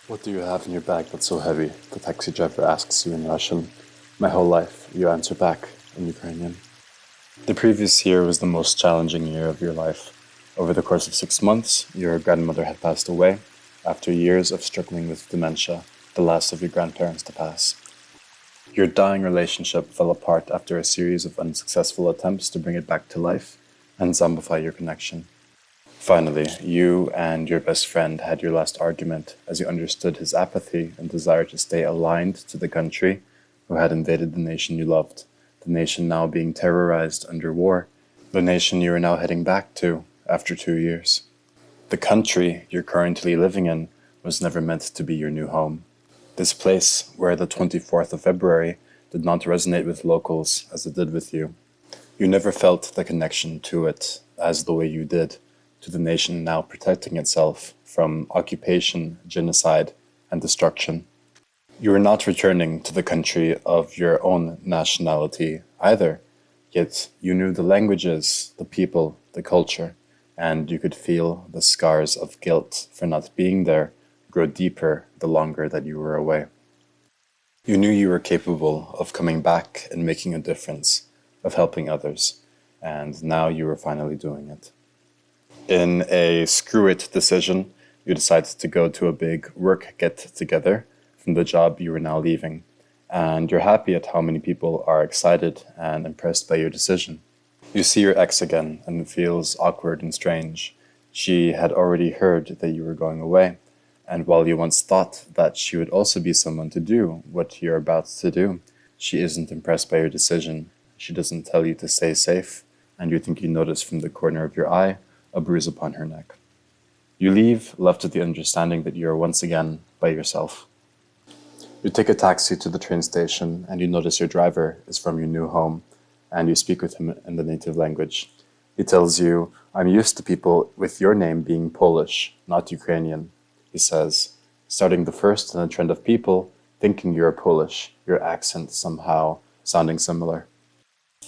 What do you have in your bag that's so heavy? The taxi driver asks you in Russian. My whole life, you answer back in Ukrainian. The previous year was the most challenging year of your life. Over the course of 6 months, your grandmother had passed away after years of struggling with dementia, the last of your grandparents to pass. Your dying relationship fell apart after a series of unsuccessful attempts to bring it back to life and zombify your connection. Finally, you and your best friend had your last argument as you understood his apathy and desire to stay aligned to the country who had invaded the nation you loved, the nation now being terrorized under war, the nation you are now heading back to after 2 years. The country you're currently living in was never meant to be your new home. This place where the 24th of February did not resonate with locals as it did with you. You never felt the connection to it as the way you did to the nation now protecting itself from occupation, genocide, and destruction. You were not returning to the country of your own nationality either, yet you knew the languages, the people, the culture, and you could feel the scars of guilt for not being there grow deeper the longer that you were away. You knew you were capable of coming back and making a difference, of helping others, and now you were finally doing it. In a screw-it decision, you decided to go to a big work get-together from the job you were now leaving, and you're happy at how many people are excited and impressed by your decision. You see your ex again, and it feels awkward and strange. She had already heard that you were going away, and while you once thought that she would also be someone to do what you're about to do, she isn't impressed by your decision. She doesn't tell you to stay safe, and you think you notice from the corner of your eye a bruise upon her neck. You leave, left with the understanding that you are once again by yourself. You take a taxi to the train station, and you notice your driver is from your new home, and you speak with him in the native language. He tells you, "I'm used to people with your name being Polish, not Ukrainian," he says, starting the first in a trend of people thinking you're Polish, your accent somehow sounding similar.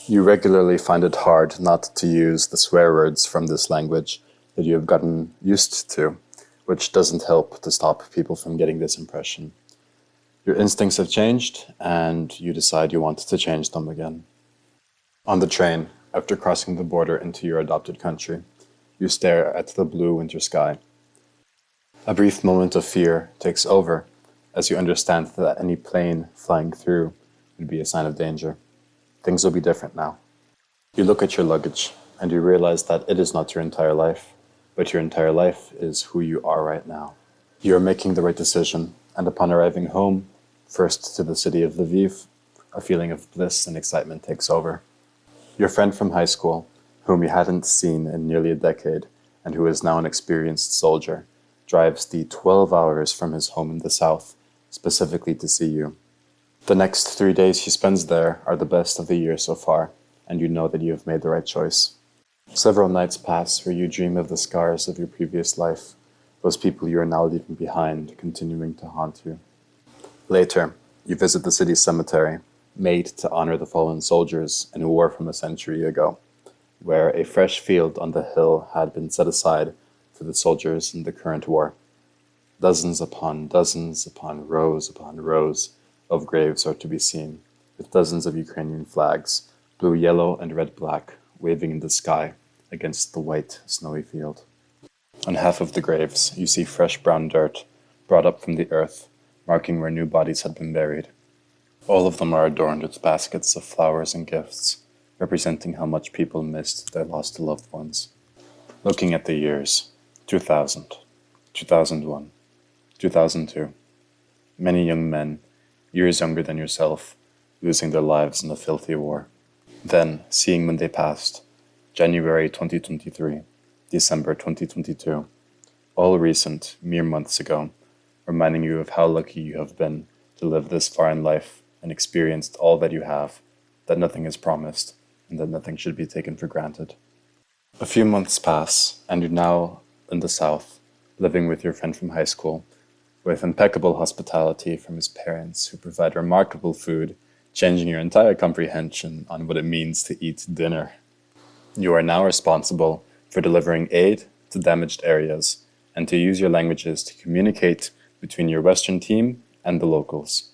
You regularly find it hard not to use the swear words from this language that you have gotten used to, which doesn't help to stop people from getting this impression. Your instincts have changed, and you decide you want to change them again. On the train, after crossing the border into your adopted country, you stare at the blue winter sky. A brief moment of fear takes over as you understand that any plane flying through would be a sign of danger. Things will be different now. You look at your luggage and you realize that it is not your entire life, but your entire life is who you are right now. You are making the right decision, and upon arriving home, first to the city of Lviv, a feeling of bliss and excitement takes over. Your friend from high school, whom you hadn't seen in nearly a decade and who is now an experienced soldier, drives the 12 hours from his home in the south, specifically to see you. The next 3 days he spends there are the best of the year so far, and you know that you have made the right choice. Several nights pass where you dream of the scars of your previous life, those people you are now leaving behind continuing to haunt you. Later, you visit the city's cemetery, made to honor the fallen soldiers in a war from a century ago, where a fresh field on the hill had been set aside for the soldiers in the current war. Dozens upon rows of graves are to be seen, with dozens of Ukrainian flags, blue, yellow, and red-black, waving in the sky against the white, snowy field. On half of the graves, you see fresh brown dirt brought up from the earth, marking where new bodies had been buried. All of them are adorned with baskets of flowers and gifts, representing how much people missed their lost loved ones. Looking at the years, 2000, 2001, 2002. Many young men, years younger than yourself, losing their lives in a filthy war. Then, seeing when they passed, January 2023, December 2022, all recent, mere months ago, reminding you of how lucky you have been to live this far in life and experienced all that you have, that nothing is promised, and that nothing should be taken for granted. A few months pass, and you're now in the south, living with your friend from high school, with impeccable hospitality from his parents who provide remarkable food, changing your entire comprehension on what it means to eat dinner. You are now responsible for delivering aid to damaged areas and to use your languages to communicate between your Western team and the locals.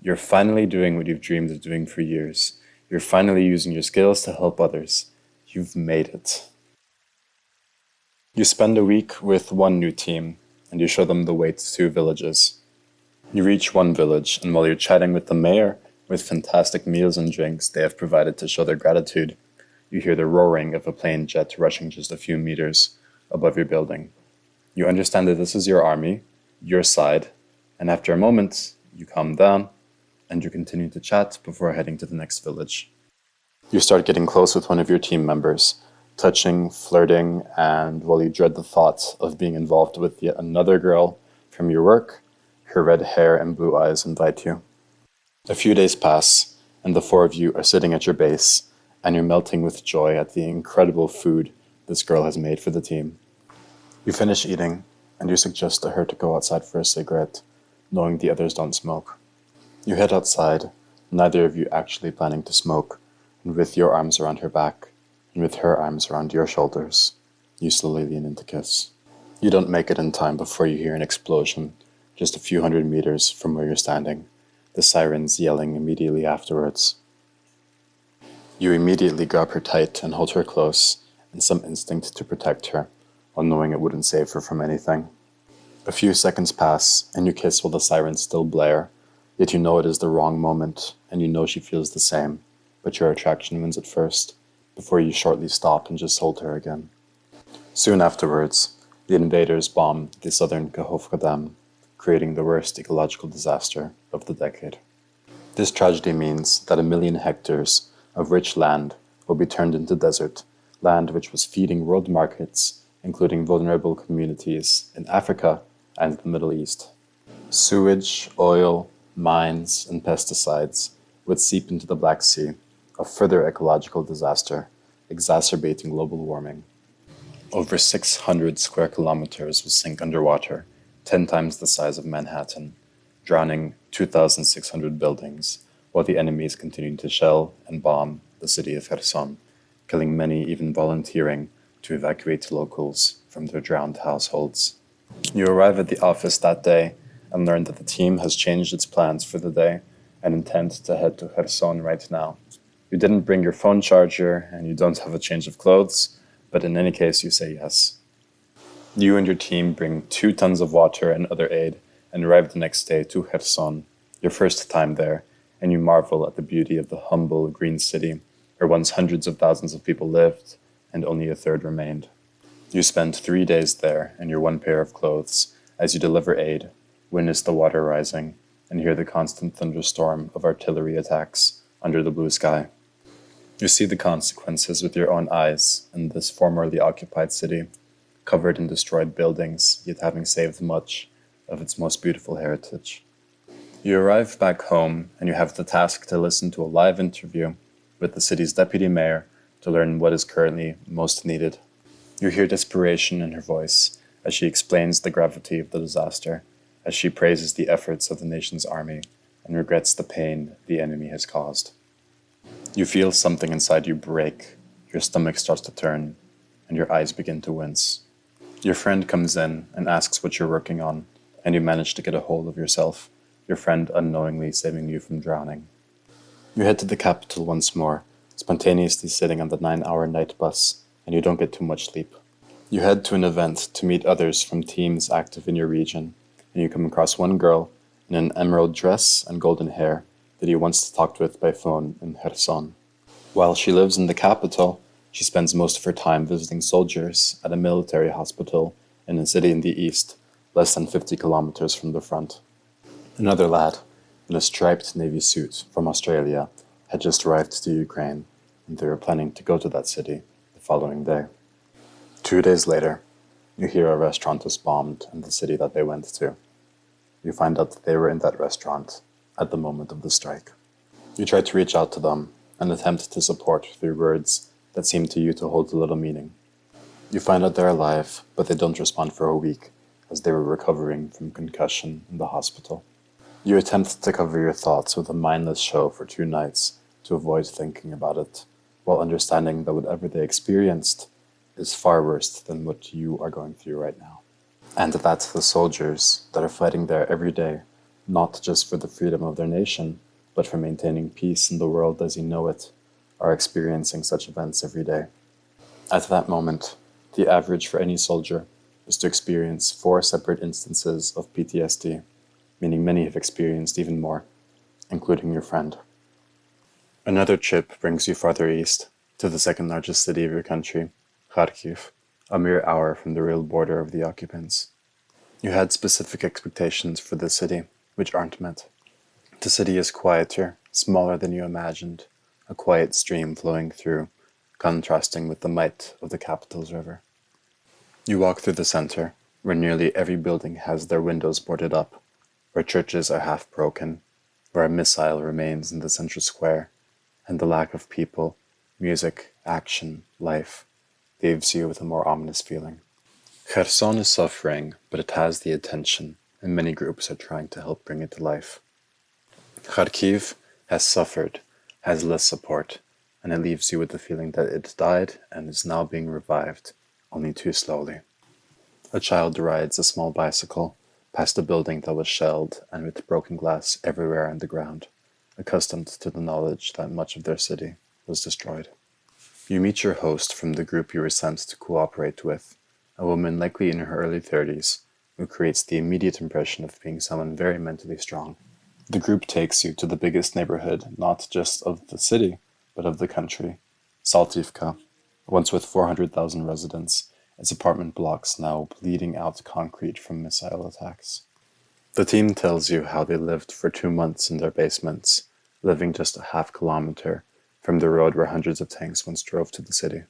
You're finally doing what you've dreamed of doing for years. You're finally using your skills to help others. You've made it. You spend a week with one new team, and you show them the way to 2 villages. You reach one village, and while you're chatting with the mayor, with fantastic meals and drinks they have provided to show their gratitude, you hear the roaring of a plane jet rushing just a few meters above your building. You understand that this is your army, your side, and after a moment, you calm down, and you continue to chat before heading to the next village. You start getting close with one of your team members, touching, flirting, and while you dread the thought of being involved with yet another girl from your work, her red hair and blue eyes invite you. A few days pass, and the 4 of you are sitting at your base, and you're melting with joy at the incredible food this girl has made for the team. You finish eating, and you suggest to her to go outside for a cigarette, knowing the others don't smoke. You head outside, neither of you actually planning to smoke, and with your arms around her back, and with her arms around your shoulders, you slowly lean in to kiss. You don't make it in time before you hear an explosion, just a few hundred meters from where you're standing, the sirens yelling immediately afterwards. You immediately grab her tight and hold her close, in some instinct to protect her, while knowing it wouldn't save her from anything. A few seconds pass, and you kiss while the sirens still blare, yet you know it is the wrong moment, and you know she feels the same, but your attraction wins at first, before you shortly stop and just hold her again. Soon afterwards, the invaders bomb the southern Kahovka Dam, creating the worst ecological disaster of the decade. This tragedy means that 1 million hectares of rich land will be turned into desert, land which was feeding world markets, including vulnerable communities in Africa and the Middle East. Sewage, oil, mines, and pesticides would seep into the Black Sea, a further ecological disaster, exacerbating global warming. Over 600 square kilometers will sink underwater, 10 times the size of Manhattan, drowning 2,600 buildings, while the enemies continued to shell and bomb the city of Kherson, killing many even volunteering to evacuate locals from their drowned households. You arrive at the office that day and learn that the team has changed its plans for the day and intend to head to Kherson right now. You didn't bring your phone charger and you don't have a change of clothes, but in any case you say yes. You and your team bring 2 tons of water and other aid and arrive the next day to Kherson, your first time there, and you marvel at the beauty of the humble green city where once hundreds of thousands of people lived and only a third remained. You spend 3 days there in your one pair of clothes as you deliver aid, witness the water rising, and hear the constant thunderstorm of artillery attacks under the blue sky. You see the consequences with your own eyes in this formerly occupied city, covered in destroyed buildings, yet having saved much of its most beautiful heritage. You arrive back home and you have the task to listen to a live interview with the city's deputy mayor to learn what is currently most needed. You hear desperation in her voice as she explains the gravity of the disaster, as she praises the efforts of the nation's army and regrets the pain the enemy has caused. You feel something inside you break, your stomach starts to turn, and your eyes begin to wince. Your friend comes in and asks what you're working on, and you manage to get a hold of yourself, your friend unknowingly saving you from drowning. You head to the capital once more, spontaneously sitting on the 9-hour night bus, and you don't get too much sleep. You head to an event to meet others from teams active in your region, and you come across one girl in an emerald dress and golden hair that you once talked with by phone in Kherson. While she lives in the capital, she spends most of her time visiting soldiers at a military hospital in a city in the east, less than 50 kilometers from the front. Another lad, in a striped navy suit from Australia, had just arrived to Ukraine, and they were planning to go to that city the following day. 2 days later, you hear a restaurant was bombed in the city that they went to. You find out that they were in that restaurant at the moment of the strike. You try to reach out to them and attempt to support through words that seem to you to hold a little meaning. You find out they're alive, but they don't respond for a week, as they were recovering from concussion in the hospital. You attempt to cover your thoughts with a mindless show for 2 nights to avoid thinking about it, while understanding that whatever they experienced is far worse than what you are going through right now. And that the soldiers that are fighting there every day, not just for the freedom of their nation, but for maintaining peace in the world as you know it, are experiencing such events every day. At that moment, the average for any soldier is to experience 4 separate instances of PTSD, meaning many have experienced even more, including your friend. Another trip brings you farther east, to the second largest city of your country, Kharkiv, a mere hour from the real border of the occupants. You had specific expectations for the city, which aren't met. The city is quieter, smaller than you imagined, a quiet stream flowing through, contrasting with the might of the capital's river. You walk through the center, where nearly every building has their windows boarded up, where churches are half broken, where a missile remains in the central square, and the lack of people, music, action, life leaves you with a more ominous feeling. Kherson is suffering, but it has the attention, and many groups are trying to help bring it to life. Kharkiv has suffered, has less support, and it leaves you with the feeling that it died and is now being revived, only too slowly. A child rides a small bicycle past a building that was shelled and with broken glass everywhere on the ground, accustomed to the knowledge that much of their city was destroyed. You meet your host from the group you were sent to cooperate with, a woman likely in her early 30s, who creates the immediate impression of being someone very mentally strong. The group takes you to the biggest neighborhood, not just of the city, but of the country, Saltivka, once with 400,000 residents, its apartment blocks now bleeding out concrete from missile attacks. The team tells you how they lived for 2 months in their basements, living just a half kilometer from the road where hundreds of tanks once drove to the city.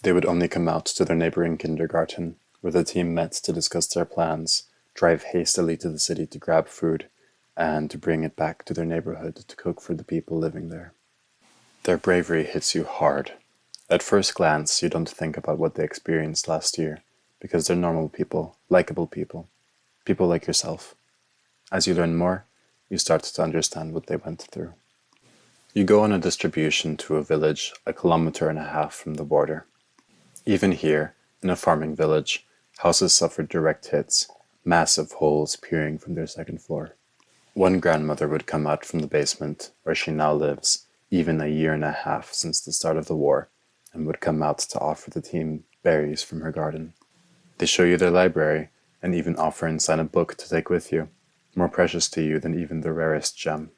They would only come out to their neighboring kindergarten, where the team met to discuss their plans, drive hastily to the city to grab food, and to bring it back to their neighborhood to cook for the people living there. Their bravery hits you hard. At first glance, you don't think about what they experienced last year, because they're normal people, likable people like yourself. As you learn more, you start to understand what they went through. You go on a distribution to a village 1.5 kilometers from the border. Even here, in a farming village, houses suffered direct hits, massive holes peering from their second floor. One grandmother would come out from the basement, where she now lives, even 1.5 years since the start of the war, and would come out to offer the team berries from her garden. They show you their library, and even offer and sign a book to take with you, more precious to you than even the rarest gem.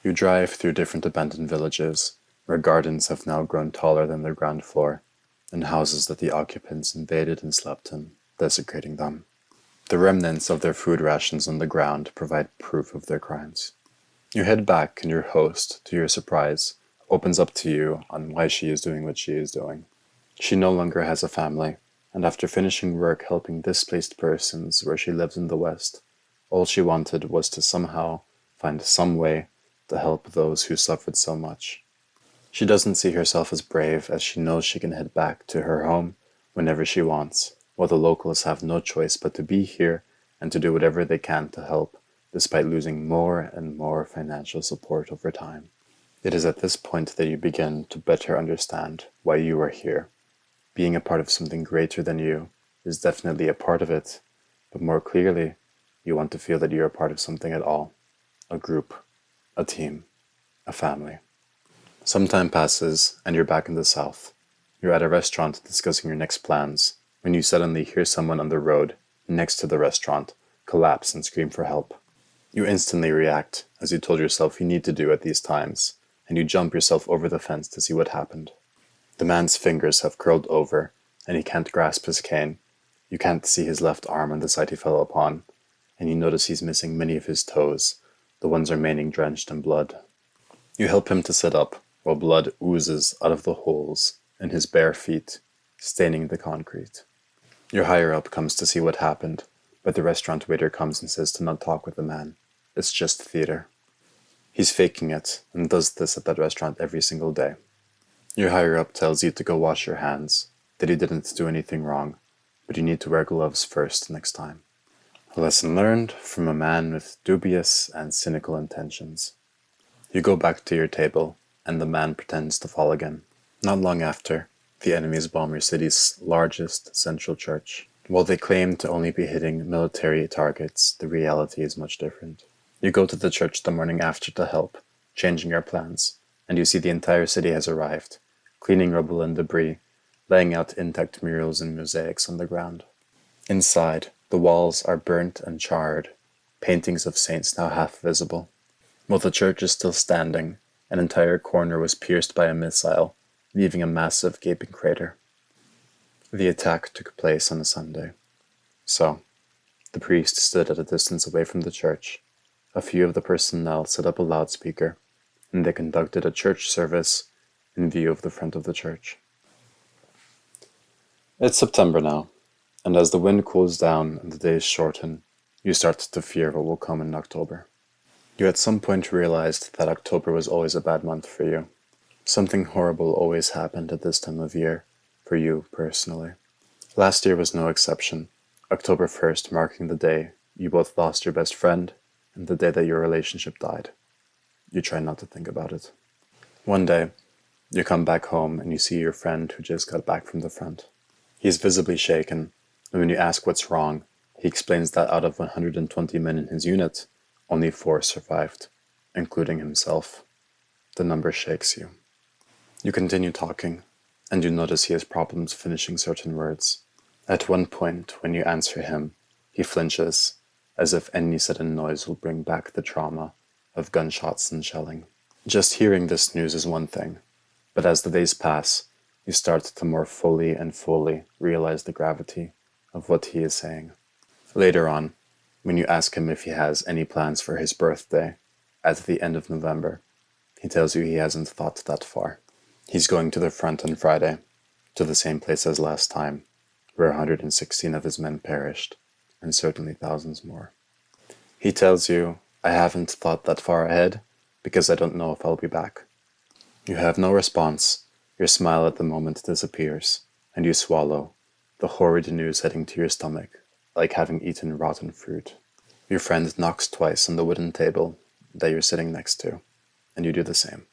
You drive through different abandoned villages, where gardens have now grown taller than their ground floor, and houses that the occupants invaded and slept in, desecrating them. The remnants of their food rations on the ground provide proof of their crimes. You head back, and your host, to your surprise, opens up to you on why she is doing what she is doing. She no longer has a family, and after finishing work helping displaced persons where she lives in the West, all she wanted was to somehow find some way to help those who suffered so much. She doesn't see herself as brave, as she knows she can head back to her home whenever she wants, while the locals have no choice but to be here and to do whatever they can to help, despite losing more and more financial support over time. It is at this point that you begin to better understand why you are here. Being a part of something greater than you is definitely a part of it, but more clearly, you want to feel that you're a part of something at all. A group, a team, a family. Some time passes, and you're back in the south. You're at a restaurant discussing your next plans, when you suddenly hear someone on the road, next to the restaurant, collapse and scream for help. You instantly react, as you told yourself you need to do at these times, and you jump yourself over the fence to see what happened. The man's fingers have curled over, and he can't grasp his cane. You can't see his left arm on the side he fell upon, and you notice he's missing many of his toes, the ones remaining drenched in blood. You help him to sit up, while blood oozes out of the holes in his bare feet, staining the concrete. Your higher-up comes to see what happened, but the restaurant waiter comes and says to not talk with the man. It's just theater. He's faking it, and does this at that restaurant every single day. Your higher-up tells you to go wash your hands, that you didn't do anything wrong, but you need to wear gloves first next time. A lesson learned from a man with dubious and cynical intentions. You go back to your table, and the man pretends to fall again. Not long after, the enemies bomb your city's largest central church. While they claim to only be hitting military targets, the reality is much different. You go to the church the morning after to help, changing your plans, and you see the entire city has arrived, cleaning rubble and debris, laying out intact murals and mosaics on the ground. Inside, the walls are burnt and charred, paintings of saints now half visible. While the church is still standing, an entire corner was pierced by a missile, leaving a massive gaping crater. The attack took place on a Sunday. So, the priest stood at a distance away from the church. A few of the personnel set up a loudspeaker, and they conducted a church service in view of the front of the church. It's September now, and as the wind cools down and the days shorten, you start to fear what will come in October. You at some point realized that October was always a bad month for you. Something horrible always happened at this time of year, for you personally. Last year was no exception, October 1st marking the day you both lost your best friend and the day that your relationship died. You try not to think about it. One day, you come back home and you see your friend who just got back from the front. He is visibly shaken, and when you ask what's wrong, he explains that out of 120 men in his unit, only 4 survived, including himself. The number shakes you. You continue talking, and you notice he has problems finishing certain words. At one point, when you answer him, he flinches, as if any sudden noise will bring back the trauma of gunshots and shelling. Just hearing this news is one thing, but as the days pass, you start to more fully realize the gravity of what he is saying. Later on, when you ask him if he has any plans for his birthday, at the end of November, he tells you he hasn't thought that far. He's going to the front on Friday, to the same place as last time, where 116 of his men perished, and certainly thousands more. He tells you, I haven't thought that far ahead, because I don't know if I'll be back. You have no response, your smile at the moment disappears, and you swallow, the horrid news heading to your stomach, like having eaten rotten fruit. Your friend knocks twice on the wooden table that you're sitting next to, and you do the same.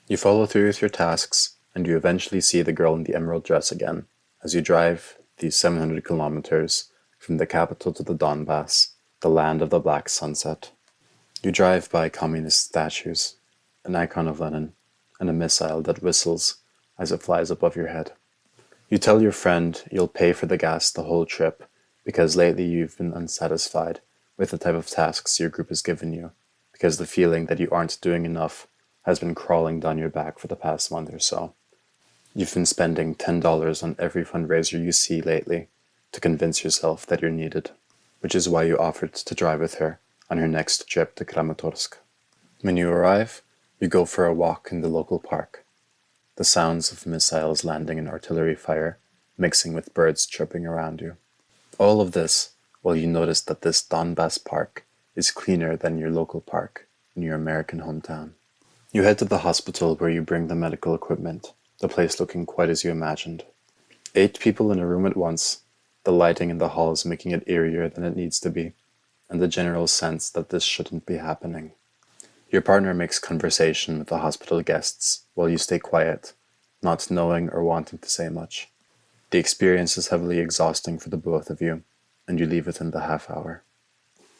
You follow through with your tasks, and you eventually see the girl in the emerald dress again, as you drive these 700 kilometers from the capital to the Donbass, the land of the black sunset. You drive by communist statues, an icon of Lenin, and a missile that whistles as it flies above your head. You tell your friend you'll pay for the gas the whole trip, because lately you've been unsatisfied with the type of tasks your group has given you, because the feeling that you aren't doing enough has been crawling down your back for the past month or so. You've been spending $10 on every fundraiser you see lately to convince yourself that you're needed, which is why you offered to drive with her on her next trip to Kramatorsk. When you arrive, you go for a walk in the local park. The sounds of missiles landing and artillery fire mixing with birds chirping around you. All of this while you notice that this Donbass park is cleaner than your local park in your American hometown. You head to the hospital where you bring the medical equipment, the place looking quite as you imagined. 8 people in a room at once, the lighting in the halls making it eerier than it needs to be, and the general sense that this shouldn't be happening. Your partner makes conversation with the hospital guests while you stay quiet, not knowing or wanting to say much. The experience is heavily exhausting for the both of you, and you leave within the half hour.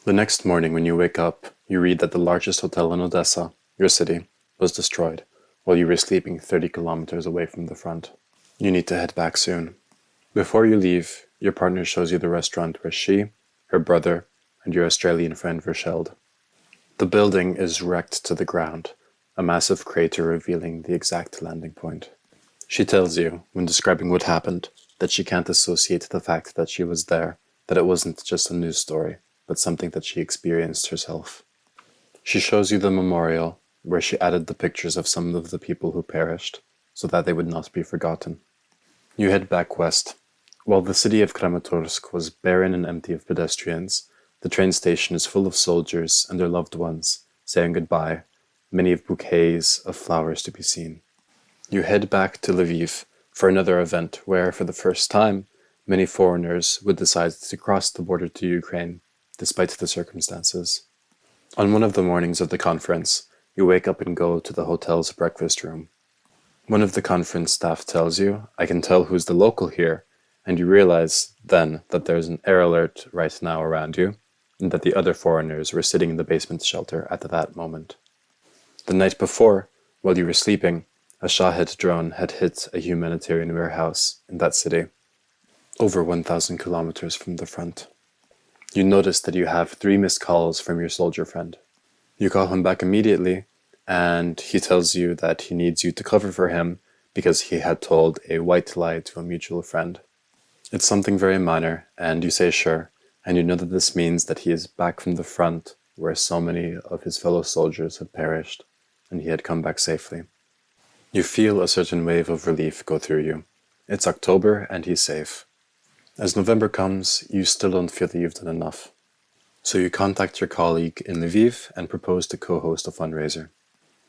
The next morning when you wake up, you read that the largest hotel in Odessa, your city, was destroyed, while you were sleeping 30 kilometers away from the front. You need to head back soon. Before you leave, your partner shows you the restaurant where she, her brother, and your Australian friend were shelled. The building is wrecked to the ground, a massive crater revealing the exact landing point. She tells you, when describing what happened, that she can't associate the fact that she was there, that it wasn't just a news story, but something that she experienced herself. She shows you the memorial, where she added the pictures of some of the people who perished, so that they would not be forgotten. You head back west. While the city of Kramatorsk was barren and empty of pedestrians, the train station is full of soldiers and their loved ones, saying goodbye, many of bouquets of flowers to be seen. You head back to Lviv for another event where, for the first time, many foreigners would decide to cross the border to Ukraine, despite the circumstances. On one of the mornings of the conference, you wake up and go to the hotel's breakfast room. One of the conference staff tells you, I can tell who's the local here, And you realize then that there's an air alert right now around you, and that the other foreigners were sitting in the basement shelter at that moment. The night before, while you were sleeping, a Shahed drone had hit a humanitarian warehouse in that city, over 1,000 kilometers from the front. You notice that you have 3 missed calls from your soldier friend. You call him back immediately, and he tells you that he needs you to cover for him because he had told a white lie to a mutual friend. It's something very minor, and you say sure, and you know that this means that he is back from the front where so many of his fellow soldiers had perished, and he had come back safely. You feel a certain wave of relief go through you. It's October, and he's safe. As November comes, you still don't feel that you've done enough. So you contact your colleague in Lviv and propose to co-host a fundraiser.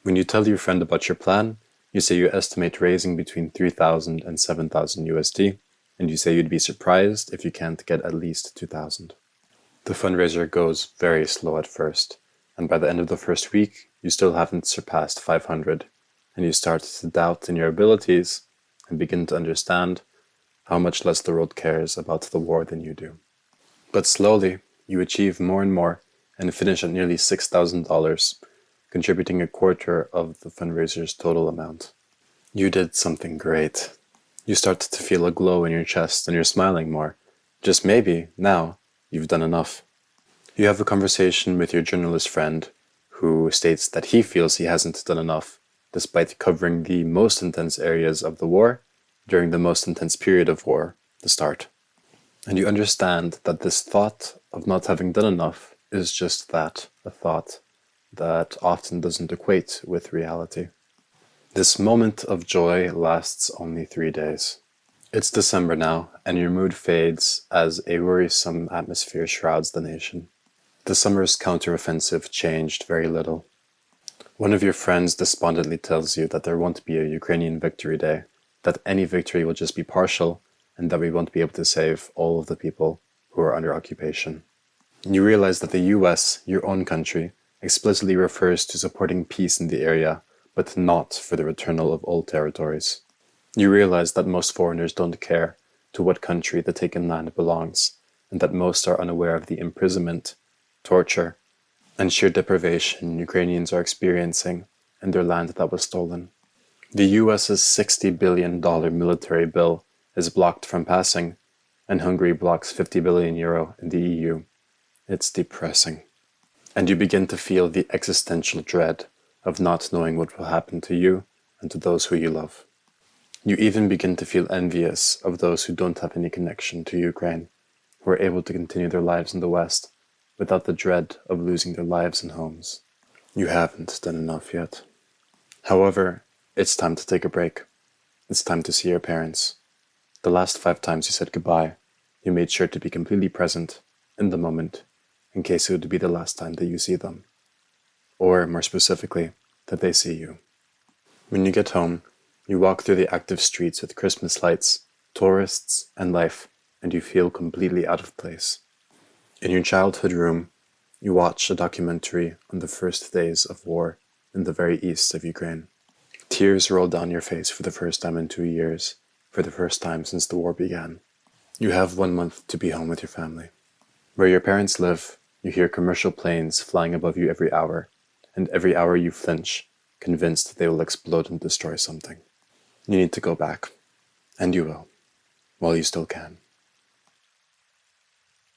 When you tell your friend about your plan, you say you estimate raising between 3,000 and 7,000 USD, and you say you'd be surprised if you can't get at least 2,000. The fundraiser goes very slow at first, and by the end of the first week, you still haven't surpassed 500, and you start to doubt in your abilities and begin to understand how much less the world cares about the war than you do. But slowly, you achieve more and more and finish at nearly $6,000, contributing a quarter of the fundraiser's total amount. You did something great. You start to feel a glow in your chest and you're smiling more. Just maybe, now, you've done enough. You have a conversation with your journalist friend who states that he feels he hasn't done enough, despite covering the most intense areas of the war during the most intense period of war, the start. And you understand that this thought of not having done enough is just that, a thought that often doesn't equate with reality. This moment of joy lasts only 3 days. It's December now, and your mood fades as a worrisome atmosphere shrouds the nation. The summer's counteroffensive changed very little. One of your friends despondently tells you that there won't be a Ukrainian victory day, that any victory will just be partial, and that we won't be able to save all of the people who are under occupation. You realize that the US, your own country, explicitly refers to supporting peace in the area, but not for the returnal of old territories. You realize that most foreigners don't care to what country the taken land belongs, and that most are unaware of the imprisonment, torture, and sheer deprivation Ukrainians are experiencing in their land that was stolen. The US's $60 billion military bill is blocked from passing, and Hungary blocks €50 billion in the EU. It's depressing. And you begin to feel the existential dread of not knowing what will happen to you and to those who you love. You even begin to feel envious of those who don't have any connection to Ukraine, who are able to continue their lives in the West without the dread of losing their lives and homes. You haven't done enough yet. However, it's time to take a break. It's time to see your parents. The last 5 times you said goodbye, you made sure to be completely present, in the moment, in case it would be the last time that you see them. Or, more specifically, that they see you. When you get home, you walk through the active streets with Christmas lights, tourists, and life, and you feel completely out of place. In your childhood room, you watch a documentary on the first days of war in the very east of Ukraine. Tears roll down your face for the first time in 2 years, for the first time since the war began. You have 1 month to be home with your family. Where your parents live, you hear commercial planes flying above you every hour, and every hour you flinch, convinced they will explode and destroy something. You need to go back, and you will, while you still can.